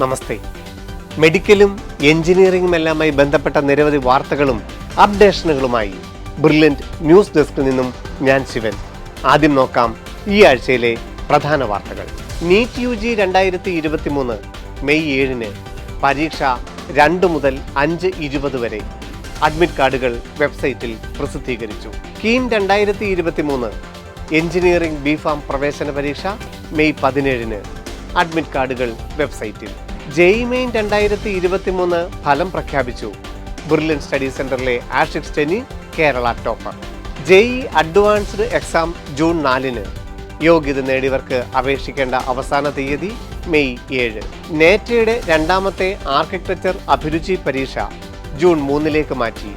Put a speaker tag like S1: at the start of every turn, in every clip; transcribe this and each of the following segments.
S1: നമസ്തേ. മെഡിക്കലും എഞ്ചിനീയറിംഗുമെല്ലാമായി ബന്ധപ്പെട്ട നിരവധി വാർത്തകളും അപ്ഡേഷനുകളുമായി ബ്രില്യൻറ്റ് ന്യൂസ് ഡെസ്കിൽ നിന്നും ഞാൻ ശിവൻ. ആദ്യം നോക്കാം ഈ ആഴ്ചയിലെ പ്രധാന വാർത്തകൾ. നീറ്റ് UG 2023 മെയ് 7 പരീക്ഷ 2 മുതൽ 5:20 വരെ. അഡ്മിറ്റ് കാർഡുകൾ വെബ്സൈറ്റിൽ പ്രസിദ്ധീകരിച്ചു. കീം 2023 എഞ്ചിനീയറിംഗ് ബിഫാം പ്രവേശന പരീക്ഷ മെയ് 17 അഡ്മിറ്റ് കാർഡുകൾ വെബ്സൈറ്റിൽ. JEE മെയിൻ 2023 ഫലം പ്രഖ്യാപിച്ചു. ബ്രില്യൻ സ്റ്റഡി സെന്ററിലെ Ashiq Steny Kerala topper. JEE advanced exam June 4 യോഗ്യത നേടിയവർക്ക് അപേക്ഷിക്കേണ്ട അവസാന തീയതി മെയ് 7. നേറ്റയുടെ രണ്ടാമത്തെ ആർക്കിടെക്ചർ അഭിരുചി പരീക്ഷ ജൂൺ 3 മാറ്റി.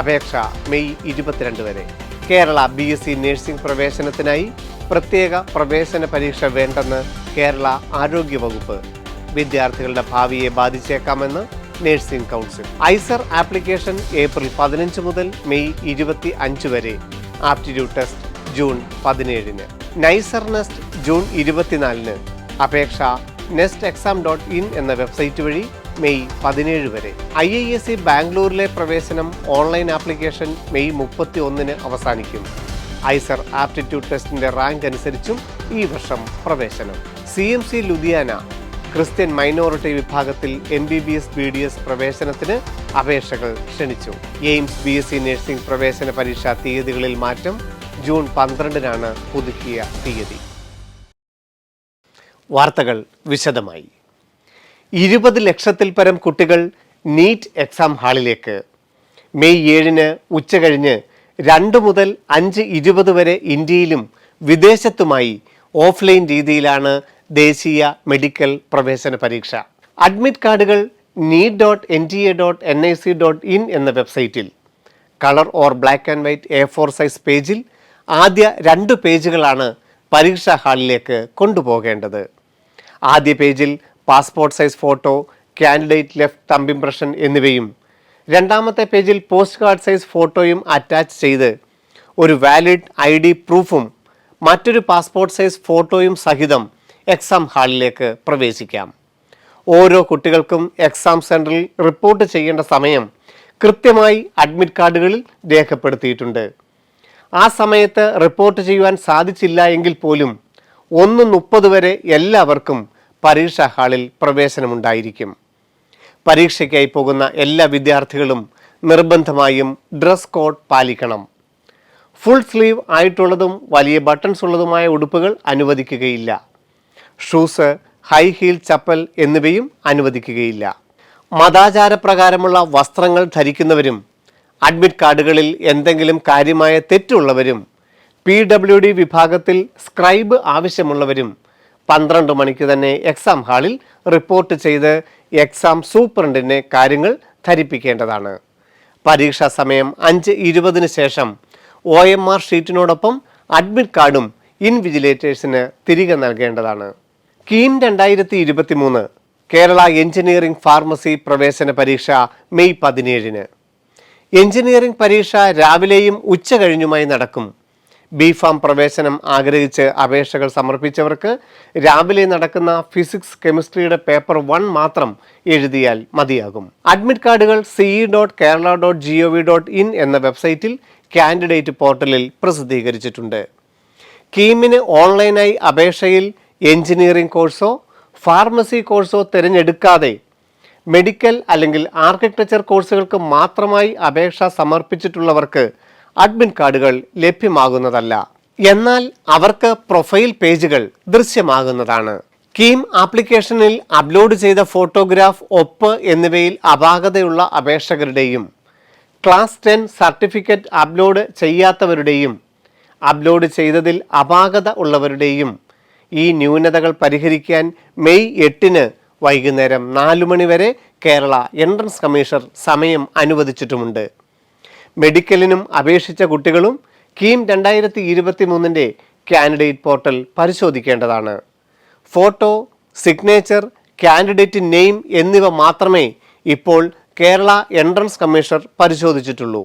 S1: അപേക്ഷ മെയ് 22 വരെ. കേരള BSc നഴ്സിംഗ് പ്രവേശനത്തിനായി പ്രത്യേക പ്രവേശന പരീക്ഷ വേണ്ടെന്ന് കേരള ആരോഗ്യ വകുപ്പ്. വിദ്യാർത്ഥികളുടെ ഭാവിയെ ബാധിച്ചേക്കാമെന്ന് nursing council. IISER application April 15 മുതൽ മെയ് 25 വരെ. Aptitude test June 17. NISER NEST June 24. അപേക്ഷ nestexam.in എന്ന വെബ്സൈറ്റ് വഴി മെയ് 17 വരെ. IISc ബാംഗ്ലൂരിലെ പ്രവേശനം ഓൺലൈൻ ആപ്ലിക്കേഷൻ മെയ് 31 അവസാനിക്കും. ഐസർ ആപ്റ്റിറ്റ്യൂഡ് ടെസ്റ്റിന്റെ റാങ്ക് അനുസരിച്ചും ഈ വർഷം പ്രവേശനം. CMC ലുധിയാന ക്രിസ്ത്യൻ മൈനോറിറ്റി വിഭാഗത്തിൽ MBBS BDS പ്രവേശനത്തിന് അപേക്ഷകൾ ക്ഷണിച്ചു. എയിംസ് BSc നഴ്സിംഗ് പ്രവേശന പരീക്ഷാ തീയതികളിൽ മാറ്റം. ജൂൺ 12 പുതുക്കിയ തീയതി. വാർത്തകൾ വിശദമായി. 20 ലക്ഷത്തിൽ പരം കുട്ടികൾ നീറ്റ് എക്സാം ഹാളിലേക്ക്. മെയ് 7 ഉച്ചകഴിഞ്ഞ് 2 മുതൽ 5:20 വരെ ഇന്ത്യയിലും വിദേശത്തുമായി ഓഫ്ലൈൻ രീതിയിലാണ് ദേശീയ മെഡിക്കൽ പ്രവേശന പരീക്ഷ. അഡ്മിറ്റ് കാർഡുകൾ neet.nta.nic.in എന്ന വെബ്സൈറ്റിൽ colour or black and white A4 size പേജിൽ ആദ്യ 2 പേജുകളാണ് പരീക്ഷാ ഹാളിലേക്ക് കൊണ്ടുപോകേണ്ടത്. ആദ്യ പേജിൽ passport size photo, candidate left thumb impression എന്നിവയും രണ്ടാമത്തെ പേജിൽ പോസ്റ്റ് കാർഡ് സൈസ് ഫോട്ടോയും അറ്റാച്ച് ചെയ്ത് ഒരു വാലിഡ് ID പ്രൂഫും മറ്റൊരു പാസ്പോർട്ട് സൈസ് ഫോട്ടോയും സഹിതം എക്സാം ഹാളിലേക്ക് പ്രവേശിക്കാം. ഓരോ കുട്ടികൾക്കും എക്സാം സെൻറ്ററിൽ റിപ്പോർട്ട് ചെയ്യേണ്ട സമയം കൃത്യമായി അഡ്മിറ്റ് കാർഡുകളിൽ രേഖപ്പെടുത്തിയിട്ടുണ്ട്. ആ സമയത്ത് റിപ്പോർട്ട് ചെയ്യുവാൻ സാധിച്ചില്ല എങ്കിൽ പോലും 1:30 വരെ എല്ലാവർക്കും പരീക്ഷാ ഹാളിൽ പ്രവേശനമുണ്ടായിരിക്കും. പരീക്ഷയ്ക്കായി പോകുന്ന എല്ലാ വിദ്യാർത്ഥികളും നിർബന്ധമായും ഡ്രസ് കോഡ് പാലിക്കണം. ഫുൾ സ്ലീവ് ആയിട്ടുള്ളതും വലിയ ബട്ടൺസ് ഉള്ളതുമായ ഉടുപ്പുകൾ അനുവദിക്കുകയില്ല. ഷൂസ്, ഹൈ ഹീൽ ചപ്പൽ എന്നിവയും അനുവദിക്കുകയില്ല. മതാചാരപ്രകാരമുള്ള വസ്ത്രങ്ങൾ ധരിക്കുന്നവരും അഡ്മിറ്റ് കാർഡുകളിൽ എന്തെങ്കിലും കാര്യമായ തെറ്റുള്ളവരും PWD വിഭാഗത്തിൽ സ്ക്രൈബ് ആവശ്യമുള്ളവരും 12 മണിക്ക് തന്നെ എക്സാം ഹാളിൽ റിപ്പോർട്ട് ചെയ്ത് എക്സാം സൂപ്രണ്ടിനെ കാര്യങ്ങൾ ധരിപ്പിക്കേണ്ടതാണ്. പരീക്ഷാ സമയം 5:20 ശേഷം OMR ഷീറ്റിനോടൊപ്പം അഡ്മിറ്റ് കാർഡും ഇൻവിജിലേറ്റേഴ്സിന് തിരികെ നൽകേണ്ടതാണ്. കീം 2023 കേരള എഞ്ചിനീയറിംഗ് ഫാർമസി പ്രവേശന പരീക്ഷ മെയ് 17. എഞ്ചിനീയറിംഗ് പരീക്ഷ രാവിലെയും ഉച്ച കഴിഞ്ഞുമായി നടക്കും. ബിഫാം പ്രവേശനം ആഗ്രഹിച്ച് അപേക്ഷകൾ സമർപ്പിച്ചവർക്ക് രാവിലെ നടക്കുന്ന ഫിസിക്സ് കെമിസ്ട്രിയുടെ പേപ്പർ 1 മാത്രം എഴുതിയാൽ മതിയാകും. അഡ്മിറ്റ് കാർഡുകൾ ce.kerala.gov.in എന്ന വെബ്സൈറ്റിൽ കാൻഡിഡേറ്റ് പോർട്ടലിൽ പ്രസിദ്ധീകരിച്ചിട്ടുണ്ട്. കീമിന് ഓൺലൈനായി അപേക്ഷയിൽ എഞ്ചിനീയറിംഗ് കോഴ്സോ ഫാർമസി കോഴ്സോ തിരഞ്ഞെടുക്കാതെ മെഡിക്കൽ അല്ലെങ്കിൽ ആർക്കിടെക്ചർ കോഴ്സുകൾക്ക് മാത്രമായി അപേക്ഷ സമർപ്പിച്ചിട്ടുള്ളവർക്ക് അഡ്മിറ്റ് കാർഡുകൾ ലഭ്യമാകുന്നതല്ല. എന്നാൽ അവർക്ക് പ്രൊഫൈൽ പേജുകൾ ദൃശ്യമാകുന്നതാണ്. കീം ആപ്ലിക്കേഷനിൽ അപ്ലോഡ് ചെയ്ത ഫോട്ടോഗ്രാഫ്, ഒപ്പ് എന്നിവയിൽ അപാകതയുള്ള അപേക്ഷകരുടെയും ക്ലാസ് 10 സർട്ടിഫിക്കറ്റ് അപ്ലോഡ് ചെയ്യാത്തവരുടെയും അപ്ലോഡ് ചെയ്തതിൽ അപാകത ഉള്ളവരുടെയും ഈ ന്യൂനതകൾ പരിഹരിക്കാൻ മെയ് 8 വൈകുന്നേരം 4 മണി വരെ കേരള എൻട്രൻസ് കമ്മീഷണർ സമയം അനുവദിച്ചിട്ടുമുണ്ട്. മെഡിക്കലിനും അപേക്ഷിച്ച കുട്ടികളും കീം 2023 കാൻഡിഡേറ്റ് പോർട്ടൽ പരിശോധിക്കേണ്ടതാണ്. ഫോട്ടോ, സിഗ്നേച്ചർ, കാൻഡിഡേറ്റ് നെയിം എന്നിവ മാത്രമേ ഇപ്പോൾ കേരള എൻട്രൻസ് കമ്മീഷണർ പരിശോധിച്ചിട്ടുള്ളൂ.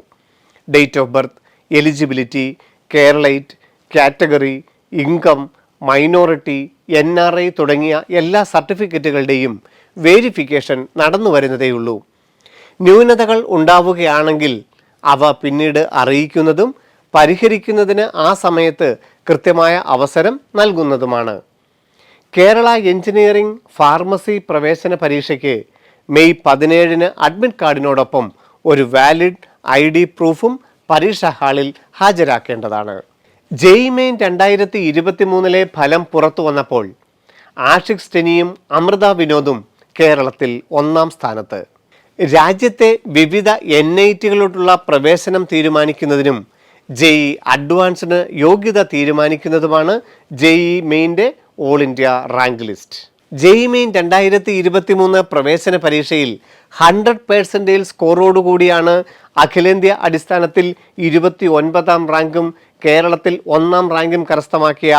S1: Date of birth, eligibility, Keralite, category, income, minority, NRI തുടങ്ങിയ എല്ലാ സർട്ടിഫിക്കറ്റുകളുടെയും വേരിഫിക്കേഷൻ നടന്നു വരുന്നതേയുള്ളൂ. ന്യൂനതകൾ ഉണ്ടാവുകയാണെങ്കിൽ അവ പിന്നീട് അറിയിക്കുന്നതും പരിഹരിക്കുന്നതിന് ആ സമയത്ത് കൃത്യമായ അവസരം നൽകുന്നതുമാണ്. കേരള എഞ്ചിനീയറിംഗ് ഫാർമസി പ്രവേശന പരീക്ഷയ്ക്ക് മെയ് 17 അഡ്മിറ്റ് കാർഡിനോടൊപ്പം ഒരു വാലിഡ് ID പ്രൂഫും പരീക്ഷാ ഹാളിൽ ഹാജരാക്കേണ്ടതാണ്. ജെഇഇ മെയിൻ 2023 ഫലം പുറത്തു വന്നപ്പോൾ ആഷിഖ് സ്റ്റെനിയും അമൃത വിനോദും കേരളത്തിൽ 1ാം സ്ഥാനത്ത്. രാജ്യത്തെ വിവിധ NITകളിലോട്ടുള്ള പ്രവേശനം തീരുമാനിക്കുന്നതിനും ജെഇഇ അഡ്വാൻസ്ഡ് യോഗ്യത തീരുമാനിക്കുന്നതുമാണ് ജെഇഇ മെയിൻ്റെ all India rank list. JEE main 2023 പ്രവേശന പരീക്ഷയിൽ 100% സ്കോറോടുകൂടിയാണ് അഖിലേന്ത്യാ അടിസ്ഥാനത്തിൽ 29ാം റാങ്കും കേരളത്തിൽ 1ാം റാങ്കും കരസ്ഥമാക്കിയ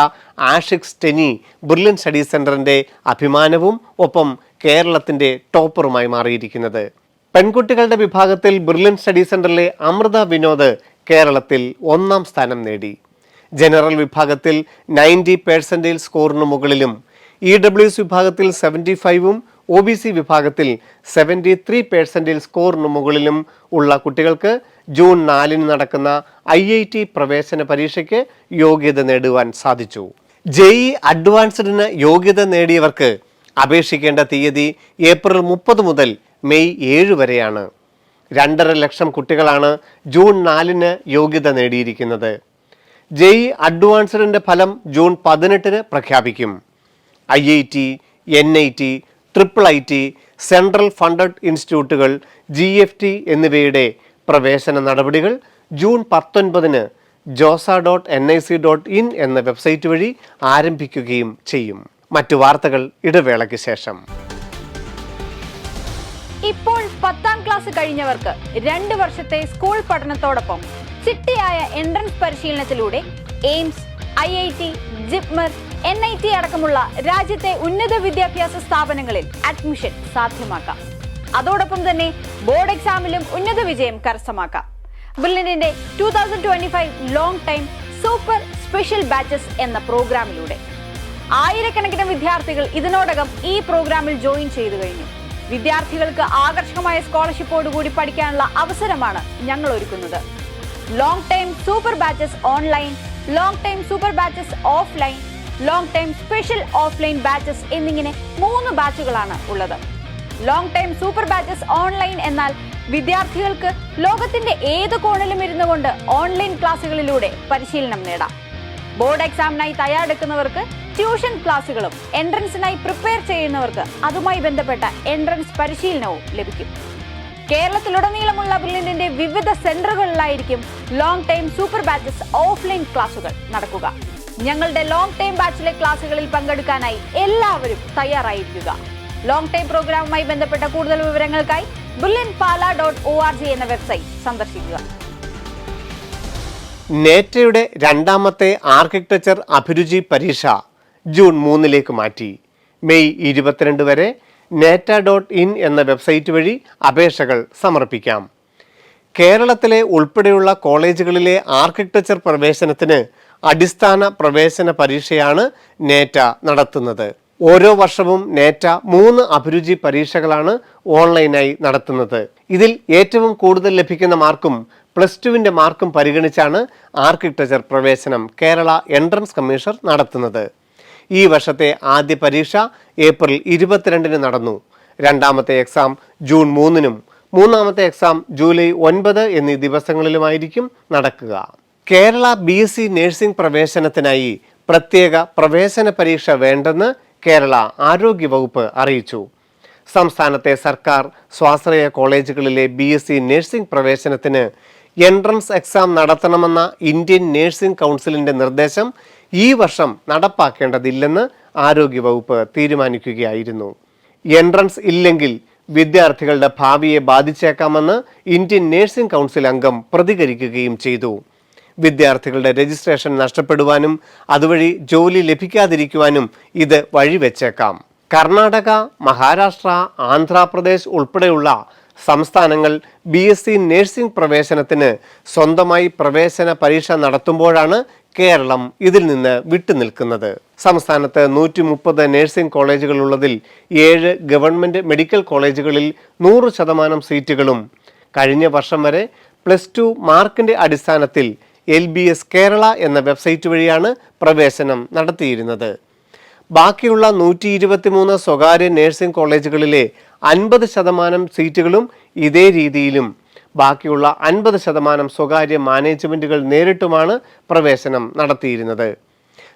S1: ആഷിഖ് സ്റ്റെനി ബ്രില്യൻ സ്റ്റഡി സെന്ററിന്റെ അഭിമാനവും ഒപ്പം കേരളത്തിന്റെ ടോപ്പറുമായി മാറിയിരിക്കുന്നത്. പെൺകുട്ടികളുടെ വിഭാഗത്തിൽ ബ്രില്യൻ സ്റ്റഡി സെന്ററിലെ അമൃത വിനോദ് കേരളത്തിൽ 1ാം സ്ഥാനം നേടി. ജനറൽ വിഭാഗത്തിൽ 90% സ്കോറിന് മുകളിലും EWS വിഭാഗത്തിൽ 75ഉം OBC വിഭാഗത്തിൽ 73% സ്കോറിന് മുകളിലും ഉള്ള കുട്ടികൾക്ക് ജൂൺ 4 നടക്കുന്ന IIT പ്രവേശന പരീക്ഷയ്ക്ക് യോഗ്യത നേടുവാൻ സാധിച്ചു. ജെഇഇ അഡ്വാൻസ്ഡിന് യോഗ്യത നേടിയവർക്ക് അപേക്ഷിക്കേണ്ട തീയതി ഏപ്രിൽ 30 മുതൽ മെയ് 7 വരെയാണ്. 2.5 ലക്ഷം കുട്ടികളാണ് ജൂൺ 4 യോഗ്യത നേടിയിരിക്കുന്നത്. ജെഇഇ അഡ്വാൻസ്ഡിൻ്റെ ഫലം ജൂൺ 18 പ്രഖ്യാപിക്കും. IIT, NIT, IIIT, central funded ഇൻസ്റ്റിറ്റ്യൂട്ടുകൾ, GFT എന്നിവയുടെ പ്രവേശന നടപടികൾ ജൂൺ 19 josa.nic.in എന്ന വെബ്സൈറ്റ് വഴി ആരംഭിക്കുകയും ചെയ്യും. മറ്റു വാർത്തകൾ ഇടവേളയ്ക്ക് ശേഷം.
S2: ഇപ്പോൾ 10ാം ക്ലാസ് കഴിഞ്ഞവർക്ക് 2 വർഷത്തെ സ്കൂൾ പഠനത്തോടൊപ്പം ചിട്ടയായ എൻട്രൻസ് പരിശീലനത്തിലൂടെ എയിംസ്, IIT, ജിപ്മർ, NIT അടക്കമുള്ള രാജ്യത്തെ ഉന്നത വിദ്യാഭ്യാസ സ്ഥാപനങ്ങളിൽ അഡ്മിഷൻ സാധ്യമാക്കാം. അതോടൊപ്പം തന്നെ ബോർഡ് എക്സാമിലും ഉന്നത വിജയം കരസ്ഥമാക്കാം. ബ്രില്യന്റിന്റെ 2025 long time super special batches എന്ന പ്രോഗ്രാമിലൂടെ ആയിരക്കണക്കിന് വിദ്യാർത്ഥികൾ ഇതിനോടകം ഈ പ്രോഗ്രാമിൽ ജോയിൻ ചെയ്തു കഴിഞ്ഞു. വിദ്യാർത്ഥികൾക്ക് ആകർഷകമായ സ്കോളർഷിപ്പോടുകൂടി പഠിക്കാനുള്ള അവസരമാണ് ഞങ്ങൾ ഒരുക്കുന്നത്. Long time super batches online, long time super batches offline, long time special offline batches എന്നിങ്ങനെ 3 ബാച്ചുകളാണ് ഉള്ളത്. Long time super batches online എന്നാൽ വിദ്യാർത്ഥികൾക്ക് ലോകത്തിന്റെ ഏത് കോണിലും ഇരുന്നു കൊണ്ട് ഓൺലൈൻ ക്ലാസുകളിലൂടെ പരിശീലനം നേടാം. ബോർഡ് എക്സാമിനായി തയ്യാറെടുക്കുന്നവർക്ക് ട്യൂഷൻ ക്ലാസുകളും എൻട്രൻസിനായി പ്രിപ്പയർ ചെയ്യുന്നവർക്ക് അതുമായി ബന്ധപ്പെട്ട എൻട്രൻസ് പരിശീലനവും ലഭിക്കും. കേരളത്തിലുടനീളമുള്ള ബ്രില്യന്റിന്റെ വിവിധ സെന്ററുകളിലായിരിക്കും long time super batches offline ക്ലാസുകൾ നടക്കുക. ഞങ്ങളുടെ ലോങ് ടൈം ബാച്ചിലെ ക്ലാസുകളിൽ പങ്കെടുക്കാനായി എല്ലാവരും തയ്യാറായിരിക്കുക. ലോങ് ടൈം പ്രോഗ്രാമുമായി ബന്ധപ്പെട്ട കൂടുതൽ വിവരങ്ങൾക്കായി brilliantpala.org എന്ന വെബ്സൈറ്റ് സന്ദർശിക്കുക.
S1: നേറ്റയുടെ 2ാമത്തെ ആർക്കിടെക്ചർ അഭിരുചി പരീക്ഷ ജൂൺ 3 മാറ്റി. മെയ് 22 വരെ neta.in എന്ന വെബ്സൈറ്റ് വഴി അപേക്ഷകൾ സമർപ്പിക്കാം. കേരളത്തിലെ ഉൾപ്പെടെയുള്ള കോളേജുകളിലെ ആർക്കിടെക്ചർ പ്രവേശനത്തിന് അടിസ്ഥാന പ്രവേശന പരീക്ഷയാണ് നേറ്റ നടത്തുന്നത്. ഓരോ വർഷവും നേറ്റ 3 അഭിരുചി പരീക്ഷകളാണ് ഓൺലൈനായി നടത്തുന്നത്. ഇതിൽ ഏറ്റവും കൂടുതൽ ലഭിക്കുന്ന മാർക്കും +2 മാർക്കും പരിഗണിച്ചാണ് ആർക്കിടെക്ചർ പ്രവേശനം കേരള എൻട്രൻസ് കമ്മീഷൻ നടത്തുന്നത്. ഈ വർഷത്തെ ആദ്യ പരീക്ഷ ഏപ്രിൽ 22 നടന്നു. 2ാമത്തെ എക്സാം ജൂൺ 3 3ാമത്തെ എക്സാം ജൂലൈ 9 എന്നീ ദിവസങ്ങളിലുമായിരിക്കും നടക്കുക. കേരള BSc നഴ്സിംഗ് പ്രവേശനത്തിനായി പ്രത്യേക പ്രവേശന പരീക്ഷ വേണ്ടെന്ന് കേരള ആരോഗ്യ വകുപ്പ് അറിയിച്ചു. സംസ്ഥാനത്തെ സർക്കാർ സ്വാശ്രയ കോളേജുകളിലെ BSc നഴ്സിംഗ് പ്രവേശനത്തിന് എൻട്രൻസ് എക്സാം നടത്തണമെന്ന ഇന്ത്യൻ നഴ്സിംഗ് കൗൺസിലിന്റെ നിർദ്ദേശം ഈ വർഷം നടപ്പാക്കേണ്ടതില്ലെന്ന് ആരോഗ്യവകുപ്പ് തീരുമാനിക്കുകയായിരുന്നു. എൻട്രൻസ് ഇല്ലെങ്കിൽ വിദ്യാർത്ഥികളുടെ ഭാവിയെ ബാധിച്ചേക്കാമെന്ന് ഇന്ത്യൻ നഴ്സിംഗ് കൗൺസിൽ അംഗം പ്രതികരിക്കുകയും ചെയ്തു. വിദ്യാർത്ഥികളുടെ രജിസ്ട്രേഷൻ നഷ്ടപ്പെടുവാനും അതുവഴി ജോലി ലഭിക്കാതിരിക്കുവാനും ഇത് വഴിവെച്ചേക്കാം. കർണാടക, മഹാരാഷ്ട്ര, ആന്ധ്രാപ്രദേശ് ഉൾപ്പെടെയുള്ള സംസ്ഥാനങ്ങൾ BSc നഴ്സിംഗ് പ്രവേശനത്തിന് സ്വന്തമായി പ്രവേശന പരീക്ഷ നടത്തുമ്പോഴാണ് കേരളം ഇതിൽ നിന്ന് വിട്ടുനിൽക്കുന്നത്. സംസ്ഥാനത്ത് 130 നഴ്സിംഗ് കോളേജുകൾ ഉള്ളതിൽ 7 ഗവൺമെൻറ് മെഡിക്കൽ കോളേജുകളിൽ 100% സീറ്റുകളും കഴിഞ്ഞ വർഷം വരെ +2 മാർക്കിൻ്റെ അടിസ്ഥാനത്തിൽ LBS കേരള എന്ന വെബ്സൈറ്റ് വഴിയാണ് പ്രവേശനം നടത്തിയിരുന്നത്. ബാക്കിയുള്ള 123 സ്വകാര്യ നഴ്സിംഗ് കോളേജുകളിലെ 50% സീറ്റുകളും ഇതേ രീതിയിലും ബാക്കിയുള്ള 50% സ്വകാര്യ മാനേജ്മെൻറ്റുകൾ നേരിട്ടുമാണ് പ്രവേശനം നടത്തിയിരുന്നത്.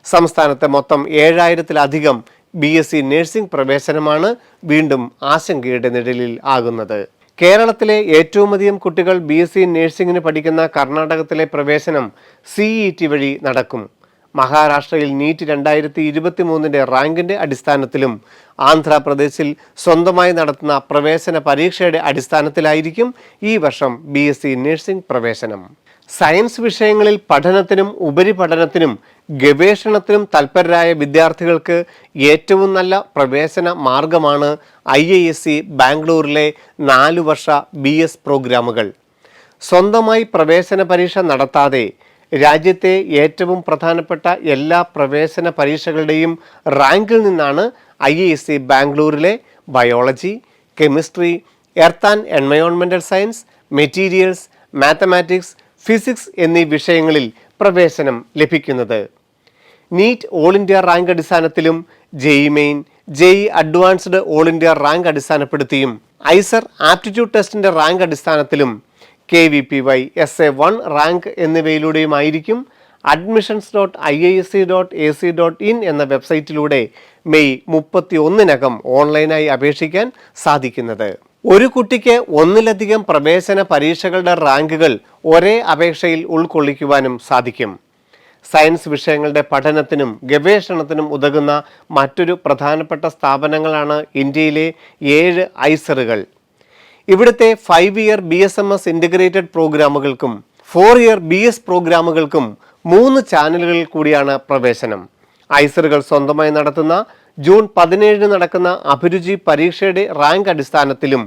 S1: സംസ്ഥാനത്തെ മൊത്തം 7000-ത്തിലധികം BSc നഴ്സിംഗ് പ്രവേശനമാണ് വീണ്ടും ആശങ്കയുടെ നിഴലിൽ ആകുന്നത്. കേരളത്തിലെ ഏറ്റവും അധികം കുട്ടികൾ BSc നഴ്സിംഗിന് പഠിക്കുന്ന കർണാടകത്തിലെ പ്രവേശനം CET വഴി നടക്കും. മഹാരാഷ്ട്രയിൽ നീറ്റ് 2023 റാങ്കിൻ്റെ അടിസ്ഥാനത്തിലും ആന്ധ്രാപ്രദേശിൽ സ്വന്തമായി നടത്തുന്ന പ്രവേശന പരീക്ഷയുടെ അടിസ്ഥാനത്തിലായിരിക്കും ഈ വർഷം BSc നഴ്സിംഗ് പ്രവേശനം. സയൻസ് വിഷയങ്ങളിൽ പഠനത്തിനും ഉപരിപഠനത്തിനും ഗവേഷണത്തിനും തൽപരരായ വിദ്യാർത്ഥികൾക്ക് ഏറ്റവും നല്ല പ്രവേശന മാർഗമാണ് IISc ബാംഗ്ലൂരിലെ 4 വർഷ BS പ്രോഗ്രാമുകൾ. സ്വന്തമായി പ്രവേശന പരീക്ഷ നടത്താതെ രാജ്യത്തെ ഏറ്റവും പ്രധാനപ്പെട്ട എല്ലാ പ്രവേശന പരീക്ഷകളുടെയും റാങ്കിൽ നിന്നാണ് IISc ബാംഗ്ലൂരിലെ biology, chemistry, earth and environmental science, materials, mathematics, physics എന്നീ വിഷയങ്ങളിൽ പ്രവേശനം ലഭിക്കുന്നത്. നീറ്റ് ഓൾ ഇന്ത്യ റാങ്ക് അടിസ്ഥാനത്തിലും JEE main, JEE advanced all India rank അടിസ്ഥാനപ്പെടുത്തിയും ഐസർ ആപ്റ്റിറ്റ്യൂഡ് ടെസ്റ്റിൻ്റെ റാങ്ക് അടിസ്ഥാനത്തിലും KVPY SA1 റാങ്ക് എന്നിവയിലൂടെയുമായിരിക്കും admissions.iisc.ac.in എന്ന വെബ്സൈറ്റിലൂടെ മെയ് 31 ഓൺലൈനായി അപേക്ഷിക്കാൻ സാധിക്കുന്നത്. ഒരു കുട്ടിക്ക് ഒന്നിലധികം പ്രവേശന പരീക്ഷകളുടെ റാങ്കുകൾ ഒരേ അപേക്ഷയിൽ ഉൾക്കൊള്ളിക്കുവാനും സാധിക്കും. സയൻസ് വിഷയങ്ങളുടെ പഠനത്തിനും ഗവേഷണത്തിനും ഉതകുന്ന മറ്റൊരു പ്രധാനപ്പെട്ട സ്ഥാപനങ്ങളാണ് ഇന്ത്യയിലെ 7 ഐസറുകൾ. ഇവിടുത്തെ 5-year BSMS ഇൻ്റഗ്രേറ്റഡ് പ്രോഗ്രാമുകൾക്കും 4-year BS പ്രോഗ്രാമുകൾക്കും 3 ചാനലുകളിൽ കൂടിയാണ് പ്രവേശനം. ഐസറുകൾ സ്വന്തമായി നടത്തുന്ന ജൂൺ 17 നടക്കുന്ന അഭിരുചി പരീക്ഷയുടെ റാങ്ക് അടിസ്ഥാനത്തിലും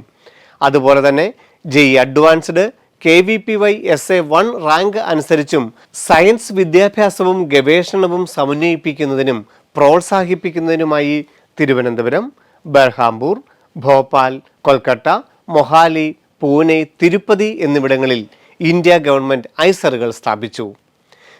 S1: അതുപോലെ തന്നെ JEE advanced, KVPY SA1 rank അനുസരിച്ചും സയൻസ് വിദ്യാഭ്യാസവും ഗവേഷണവും സമന്വയിപ്പിക്കുന്നതിനും പ്രോത്സാഹിപ്പിക്കുന്നതിനുമായി തിരുവനന്തപുരം, ബർഹാംപൂർ, ഭോപ്പാൽ, കൊൽക്കത്ത, മൊഹാലി, പൂനെ, തിരുപ്പതി എന്നിവിടങ്ങളിൽ ഇന്ത്യ ഗവൺമെൻറ് ഐസറുകൾ സ്ഥാപിച്ചു.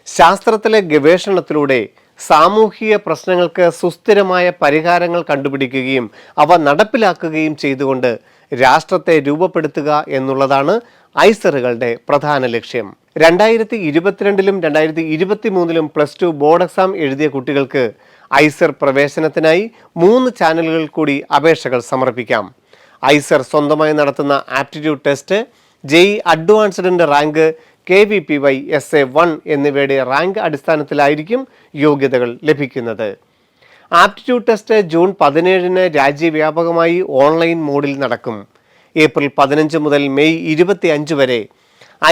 S1: ശാസ്ത്രത്തിലെ ഗവേഷണത്തിലൂടെ സാമൂഹിക പ്രശ്നങ്ങൾക്ക് സുസ്ഥിരമായ പരിഹാരങ്ങൾ കണ്ടുപിടിക്കുകയും അവ നടപ്പിലാക്കുകയും ചെയ്തുകൊണ്ട് രാഷ്ട്രത്തെ രൂപപ്പെടുത്തുക എന്നുള്ളതാണ് ഐസറുകളുടെ പ്രധാന ലക്ഷ്യം. 2022-ലും 2023-ലും +2 ബോർഡ് എക്സാം എഴുതിയ കുട്ടികൾക്ക് ഐസർ പ്രവേശനത്തിനായി 3 ചാനലുകളിൽ കൂടി അപേക്ഷകൾ സമർപ്പിക്കാം. ഐസർ സ്വന്തമായി നടത്തുന്ന ആപ്റ്റിറ്റ്യൂഡ് ടെസ്റ്റ്, JEE അഡ്വാൻസ്ഡിൻ്റെ റാങ്ക്, KVPY SA1 എന്നിവയുടെ റാങ്ക് അടിസ്ഥാനത്തിലായിരിക്കും യോഗ്യതകൾ ലഭിക്കുന്നത്. ആപ്റ്റിറ്റ്യൂഡ് ടെസ്റ്റ് ജൂൺ 17 രാജ്യവ്യാപകമായി ഓൺലൈൻ മോഡിൽ നടക്കും. ഏപ്രിൽ 15 മുതൽ മെയ് 25 വരെ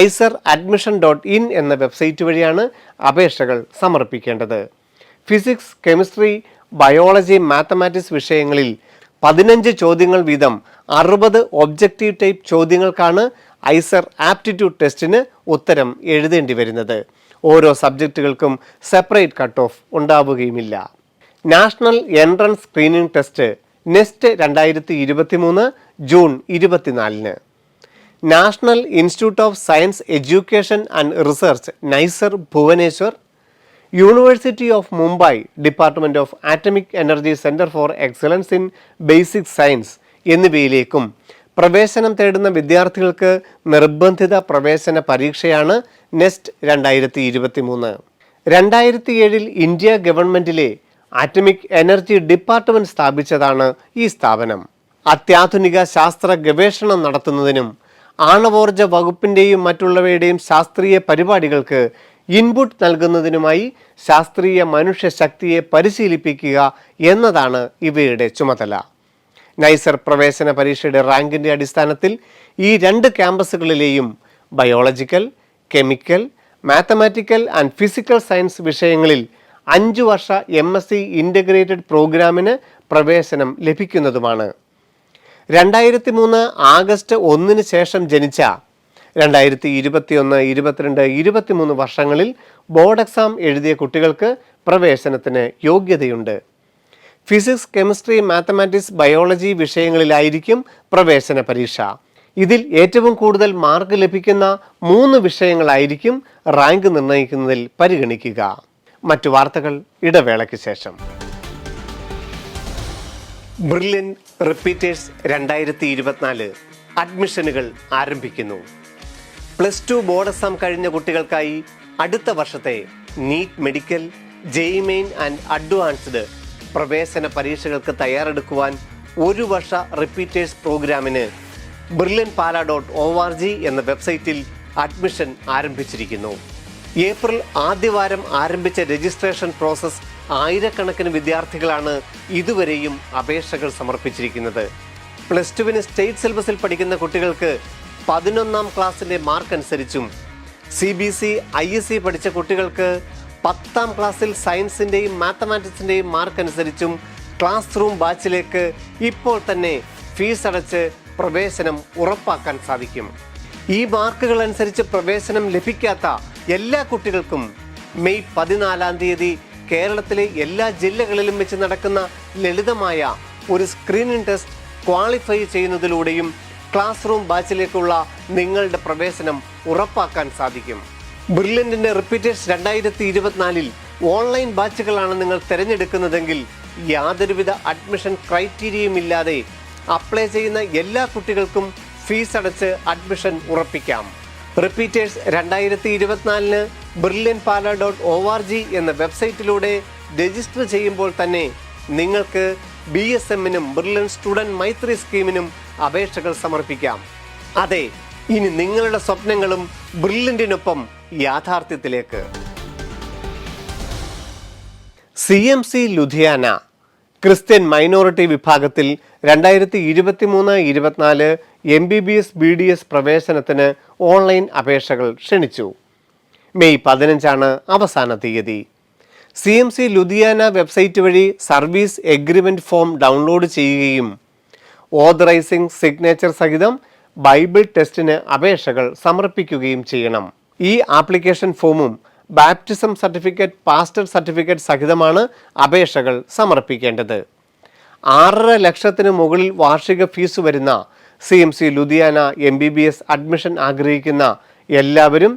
S1: iser.admission.in എന്ന വെബ്സൈറ്റ് വഴിയാണ് അപേക്ഷകൾ സമർപ്പിക്കേണ്ടത്. ഫിസിക്സ്, കെമിസ്ട്രി, ബയോളജി, മാത്തമാറ്റിക്സ് വിഷയങ്ങളിൽ 15 ചോദ്യങ്ങൾ വീതം 60 ഒബ്ജക്റ്റീവ് ടൈപ്പ് ചോദ്യങ്ങൾക്കാണ് ഐസർ ആപ്റ്റിറ്റ്യൂഡ് ടെസ്റ്റിന് ഉത്തരം എഴുതേണ്ടി വരുന്നത്. ഓരോ സബ്ജക്റ്റുകൾക്കും സെപ്പറേറ്റ് കട്ട് ഓഫ് ഉണ്ടാവുകയുമില്ല. National entrance screening test NEST 2023 June 24. National institute of science education and research NISER Bhubaneswar, university of Mumbai department of atomic energy centre for excellence in basic science എന്നിവയിലേക്കും പ്രവേശനം തേടുന്ന വിദ്യാർത്ഥികൾക്ക് നിർബന്ധിത പ്രവേശന പരീക്ഷയാണ് നെസ്റ്റ് 2023. 2007 ഇന്ത്യ ഗവൺമെൻറ്റിലെ ആറ്റമിക് എനർജി ഡിപ്പാർട്ട്മെൻറ്റ് സ്ഥാപിച്ചതാണ് ഈ സ്ഥാപനം. അത്യാധുനിക ശാസ്ത്ര ഗവേഷണം നടത്തുന്നതിനും ആണവോർജ വകുപ്പിൻ്റെയും മറ്റുള്ളവയുടെയും ശാസ്ത്രീയ പരിപാടികൾക്ക് ഇൻപുട്ട് നൽകുന്നതിനുമായി ശാസ്ത്രീയ മനുഷ്യശക്തിയെ പരിശീലിപ്പിക്കുക എന്നതാണ് ഇവയുടെ ചുമതല. നൈസർ പ്രവേശന പരീക്ഷയുടെ റാങ്കിൻ്റെ അടിസ്ഥാനത്തിൽ ഈ 2 ക്യാമ്പസുകളിലെയും biological, chemical, mathematical and physical science വിഷയങ്ങളിൽ 5 വർഷ MSc ഇൻ്റഗ്രേറ്റഡ് പ്രോഗ്രാമിന് പ്രവേശനം ലഭിക്കുന്നതുമാണ്. 2003 ആഗസ്റ്റ് 1 ശേഷം ജനിച്ച 2021, 22, 23 വർഷങ്ങളിൽ ബോർഡ് എക്സാം എഴുതിയ കുട്ടികൾക്ക് പ്രവേശനത്തിന് യോഗ്യതയുണ്ട്. ഫിസിക്സ്, കെമിസ്ട്രി, മാത്തമാറ്റിക്സ്, ബയോളജി വിഷയങ്ങളിലായിരിക്കും പ്രവേശന പരീക്ഷ. ഇതിൽ ഏറ്റവും കൂടുതൽ മാർക്ക് ലഭിക്കുന്ന 3 വിഷയങ്ങളായിരിക്കും റാങ്ക് നിർണ്ണയിക്കുന്നതിൽ പരിഗണിക്കുക. മറ്റു വാർത്തകൾ ഇടവേളയ്ക്ക് ശേഷം. ബ്രില്യൻ റിപ്പീറ്റേഴ്സ് 2024 അഡ്മിഷനുകൾ ആരംഭിക്കുന്നു. +2 ബോർഡ് എക്സാം കഴിഞ്ഞ കുട്ടികൾക്കായി അടുത്ത വർഷത്തെ NEET, medical, JEE main and advanced പ്രവേശന പരീക്ഷകൾക്ക് തയ്യാറെടുക്കുവാൻ 1 വർഷ റിപ്പീറ്റേഴ്സ് പ്രോഗ്രാമിന് brilliantpala.org എന്ന വെബ്സൈറ്റിൽ അഡ്മിഷൻ ആരംഭിച്ചിരിക്കുന്നു. ഏപ്രിൽ ആദ്യവാരം ആരംഭിച്ച രജിസ്ട്രേഷൻ പ്രോസസ് ആയിരക്കണക്കിന് വിദ്യാർത്ഥികളാണ് ഇതുവരെയും അപേക്ഷകൾ സമർപ്പിച്ചിരിക്കുന്നത്. +2 സ്റ്റേറ്റ് സിലബസിൽ പഠിക്കുന്ന കുട്ടികൾക്ക് 11ാം ക്ലാസ്സിൻ്റെ മാർക്ക് അനുസരിച്ചും, CBSE, ISE പഠിച്ച കുട്ടികൾക്ക് 10ാം ക്ലാസ്സിൽ സയൻസിൻ്റെയും മാത്തമാറ്റിക്സിൻ്റെയും മാർക്ക് അനുസരിച്ചും ക്ലാസ് റൂം ബാച്ചിലേക്ക് ഇപ്പോൾ തന്നെ ഫീസ് അടച്ച് പ്രവേശനം ഉറപ്പാക്കാൻ സാധിക്കും. ഈ മാർക്കുകൾ അനുസരിച്ച് പ്രവേശനം ലഭിക്കാത്ത എല്ലാ കുട്ടികൾക്കും മെയ് 14-ാം തീയതി കേരളത്തിലെ എല്ലാ ജില്ലകളിലും വെച്ച് നടക്കുന്ന ലളിതമായ ഒരു സ്ക്രീനിംഗ് ടെസ്റ്റ് ക്വാളിഫൈ ചെയ്യുന്നതിലൂടെയും ക്ലാസ് റൂം ബാച്ചിലേക്കുള്ള നിങ്ങളുടെ പ്രവേശനം ഉറപ്പാക്കാൻ സാധിക്കും. ബ്രില്യൻറ്റിൻ്റെ റിപ്പീറ്റേഴ്സ് 2024 ഓൺലൈൻ ബാച്ചുകളാണ് നിങ്ങൾ തിരഞ്ഞെടുക്കുന്നതെങ്കിൽ യാതൊരുവിധ അഡ്മിഷൻ ക്രൈറ്റീരിയയും ഇല്ലാതെ അപ്ലൈ ചെയ്യുന്ന എല്ലാ കുട്ടികൾക്കും ഫീസ് അടച്ച് അഡ്മിഷൻ ഉറപ്പിക്കാം. റിപ്പീറ്റേഴ്സ് 2024 brilliantpala.org എന്ന വെബ്സൈറ്റിലൂടെ രജിസ്റ്റർ ചെയ്യുമ്പോൾ തന്നെ നിങ്ങൾക്ക് BSMനും ബ്രില്യൻ സ്റ്റുഡൻറ് മൈത്രി സ്കീമിനും അപേക്ഷകൾ സമർപ്പിക്കാം. അതെ, ഇനി നിങ്ങളുടെ സ്വപ്നങ്ങളും ബ്രില്യൻറ്റിനൊപ്പം യാഥാർത്ഥ്യത്തിലേക്ക്. CMC ലുധിയാന ക്രിസ്ത്യൻ മൈനോറിറ്റി വിഭാഗത്തിൽ 2023-24 MBBS BDS പ്രവേശനത്തിന് ഓൺലൈൻ അപേക്ഷകൾ ക്ഷണിച്ചു. മെയ് 15 അവസാന തീയതി. CMC ലുധിയാന വെബ്സൈറ്റ് വഴി സർവീസ് എഗ്രിമെൻറ്റ് ഫോം ഡൗൺലോഡ് ചെയ്യുകയും ഓതറൈസിംഗ് സിഗ്നേച്ചർ സഹിതം ബൈബിൾ ടെസ്റ്റിന് അപേക്ഷകൾ സമർപ്പിക്കുകയും ചെയ്യണം. ഈ ആപ്ലിക്കേഷൻ ഫോമും ബാപ്റ്റിസം സർട്ടിഫിക്കറ്റ്, പാസ്റ്റർ സർട്ടിഫിക്കറ്റ് സഹിതമാണ് അപേക്ഷകൾ സമർപ്പിക്കേണ്ടത്. 6.5 ലക്ഷത്തിന് മുകളിൽ വാർഷിക ഫീസ് വരുന്ന CMC ലുധിയാന MBBS അഡ്മിഷൻ ആഗ്രഹിക്കുന്ന എല്ലാവരും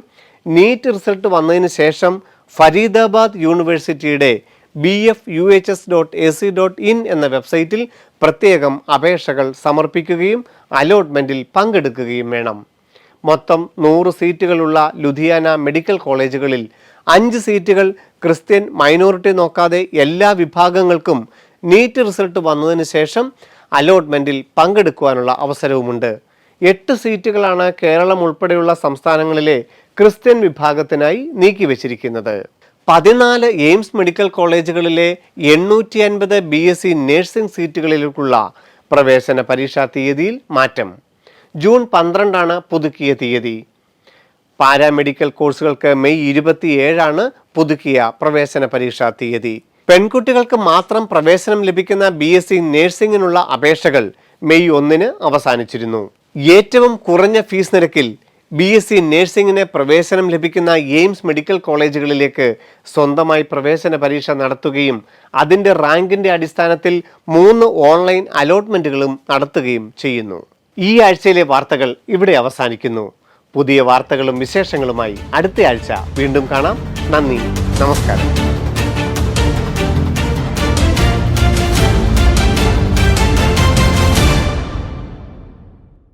S1: നീറ്റ് റിസൾട്ട് വന്നതിന് ശേഷം ഫരീദാബാദ് യൂണിവേഴ്സിറ്റിയുടെ bfuhs.ac.in എന്ന വെബ്സൈറ്റിൽ പ്രത്യേകം അപേക്ഷകൾ സമർപ്പിക്കുകയും അലോട്ട്മെൻറ്റിൽ പങ്കെടുക്കുകയും വേണം. മൊത്തം 100 സീറ്റുകളുള്ള ലുധിയാന മെഡിക്കൽ കോളേജുകളിൽ 5 സീറ്റുകൾ ക്രിസ്ത്യൻ മൈനോറിറ്റി നോക്കാതെ എല്ലാ വിഭാഗങ്ങൾക്കും നീറ്റ് റിസൾട്ട് വന്നതിന് ശേഷം അലോട്ട്മെൻറ്റിൽ പങ്കെടുക്കുവാനുള്ള അവസരവുമുണ്ട്. 8 സീറ്റുകളാണ് കേരളം ഉൾപ്പെടെയുള്ള സംസ്ഥാനങ്ങളിലെ ക്രിസ്ത്യൻ വിഭാഗത്തിനായി നീക്കിവച്ചിരിക്കുന്നത്. 14 എയിംസ് മെഡിക്കൽ കോളേജുകളിലെ 850 BSc നഴ്സിംഗ് സീറ്റുകളിലേക്കുള്ള പ്രവേശന പരീക്ഷാ തീയതിയിൽ മാറ്റം. ജൂൺ 12 പുതുക്കിയ തീയതി. പാരാമെഡിക്കൽ കോഴ്സുകൾക്ക് മെയ് 27 പുതുക്കിയ പ്രവേശന പരീക്ഷാ തീയതി. പെൺകുട്ടികൾക്ക് മാത്രം പ്രവേശനം ലഭിക്കുന്ന BSc നഴ്സിംഗിനുള്ള അപേക്ഷകൾ മെയ് 1 അവസാനിച്ചിരുന്നു. ഏറ്റവും കുറഞ്ഞ ഫീസ് നിരക്കിൽ BSc നഴ്സിംഗിന് പ്രവേശനം ലഭിക്കുന്ന എയിംസ് മെഡിക്കൽ കോളേജുകളിലേക്ക് സ്വന്തമായി പ്രവേശന പരീക്ഷ നടത്തുകയും അതിൻ്റെ റാങ്കിൻ്റെ അടിസ്ഥാനത്തിൽ 3 ഓൺലൈൻ അലോട്ട്മെൻറ്റുകളും നടത്തുകയും ചെയ്യുന്നു. ഈ ആഴ്ചയിലെ വാർത്തകൾ ഇവിടെ അവസാനിക്കുന്നു. പുതിയ വാർത്തകളും വിശേഷങ്ങളുമായി അടുത്ത ആഴ്ച വീണ്ടും കാണാം. നന്ദി, നമസ്കാരം.